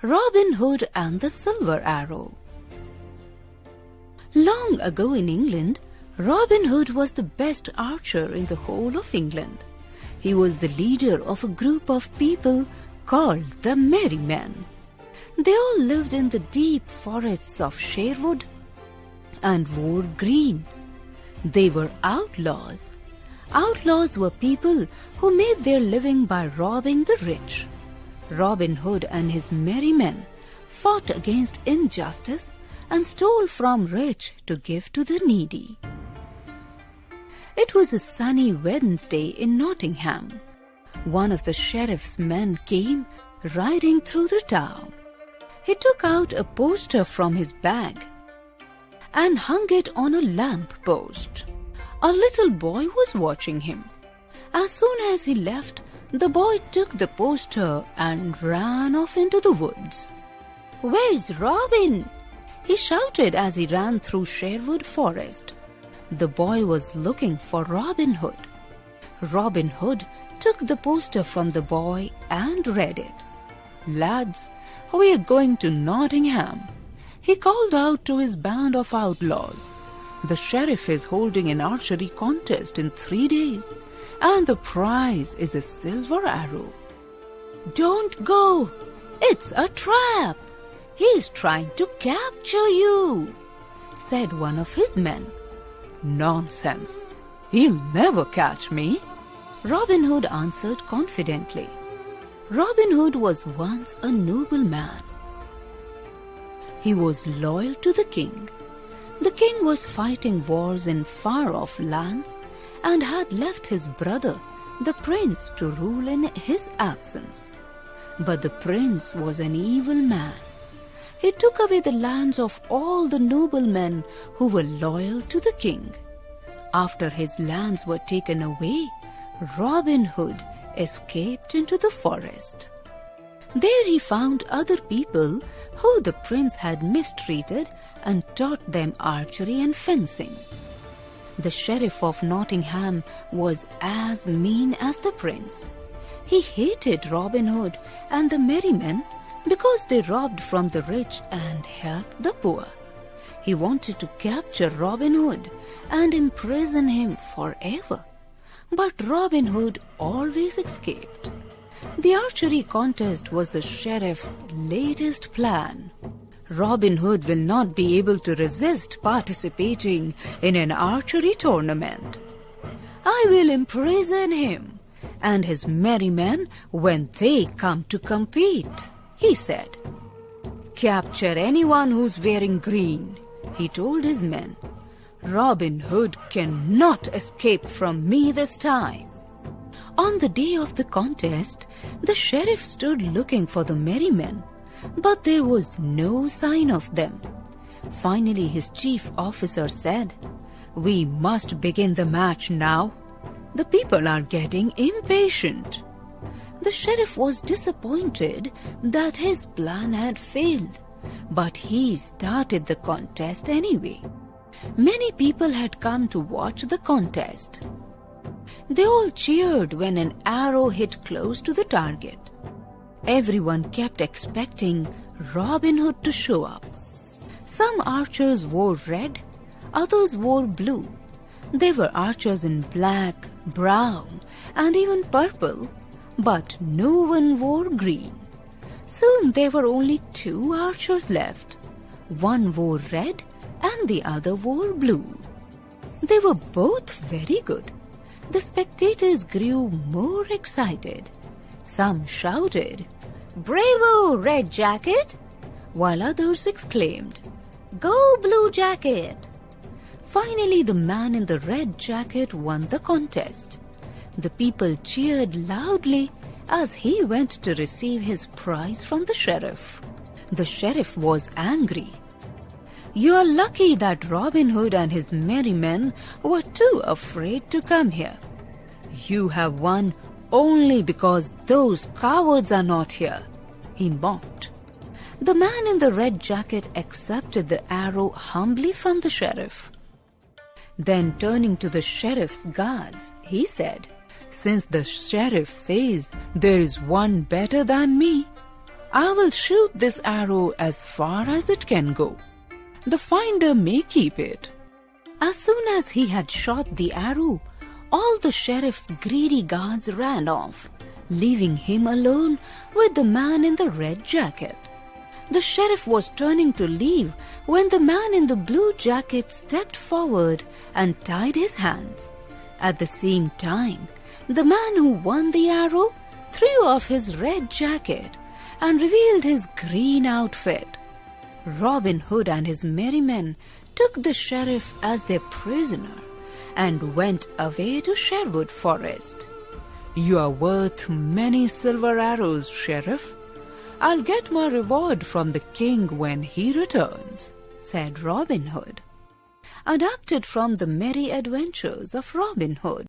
Robin Hood and the Silver Arrow. Long ago in England, Robin Hood was the best archer in the whole of England. He was the leader of a group of people called the Merry Men. They all lived in the deep forests of Sherwood and wore green. They were outlaws. Outlaws were people who made their living by robbing the rich. Robin Hood and his merry men fought against injustice and stole from rich to give to the needy. It was a sunny Wednesday in Nottingham. One of the sheriff's men came riding through the town. He took out a poster from his bag and hung it on a lamp post. A little boy was watching him. As soon as he left, the boy took the poster and ran off into the woods. "Where's Robin?" he shouted as he ran through Sherwood Forest. The boy was looking for Robin Hood. Robin Hood took the poster from the boy and read it. "Lads, we are going to Nottingham," he called out to his band of outlaws. "The sheriff is holding an archery contest in 3 days, and the prize is a silver arrow." "Don't go! It's a trap! He's trying to capture you," said one of his men. "Nonsense! He'll never catch me," Robin Hood answered confidently. Robin Hood was once a noble man. He was loyal to the king. The king was fighting wars in far-off lands and had left his brother, the prince, to rule in his absence. But the prince was an evil man. He took away the lands of all the noblemen who were loyal to the king. After his lands were taken away, Robin Hood escaped into the forest. There he found other people who the prince had mistreated and taught them archery and fencing. The sheriff of Nottingham was as mean as the prince. He hated Robin Hood and the merry men because they robbed from the rich and helped the poor. He wanted to capture Robin Hood and imprison him forever. But Robin Hood always escaped. The archery contest was the sheriff's latest plan. Robin Hood will not be able to resist participating in an archery tournament. "I will imprison him and his merry men when they come to compete," he said. "Capture anyone who's wearing green," he told his men. "Robin Hood cannot escape from me this time." On the day of the contest, the sheriff stood looking for the merry men, but there was no sign of them. Finally, his chief officer said, "We must begin the match now. The people are getting impatient." The sheriff was disappointed that his plan had failed, but he started the contest anyway. Many people had come to watch the contest. They all cheered when an arrow hit close to the target. Everyone kept expecting Robin Hood to show up. Some archers wore red, others wore blue. There were archers in black, brown, and even purple, but no one wore green. Soon there were only 2 archers left. One wore red and the other wore blue. They were both very good. The spectators grew more excited. Some shouted, "Bravo, Red Jacket!" while others exclaimed, "Go, Blue Jacket!" Finally, the man in the red jacket won the contest. The people cheered loudly as he went to receive his prize from the sheriff. The sheriff was angry. "You are lucky that Robin Hood and his merry men were too afraid to come here. You have won only because those cowards are not here," he mocked. The man in the red jacket accepted the arrow humbly from the sheriff. Then, turning to the sheriff's guards, he said, "Since the sheriff says there is one better than me, I will shoot this arrow as far as it can go. The finder may keep it." As soon as he had shot the arrow, all the sheriff's greedy guards ran off, leaving him alone with the man in the red jacket. The sheriff was turning to leave when the man in the blue jacket stepped forward and tied his hands. At the same time, the man who won the arrow threw off his red jacket and revealed his green outfit. Robin Hood and his merry men took the sheriff as their prisoner and went away to Sherwood Forest. "You are worth many silver arrows, Sheriff. I'll get my reward from the king when he returns," said Robin Hood. Adapted from The Merry Adventures of Robin Hood.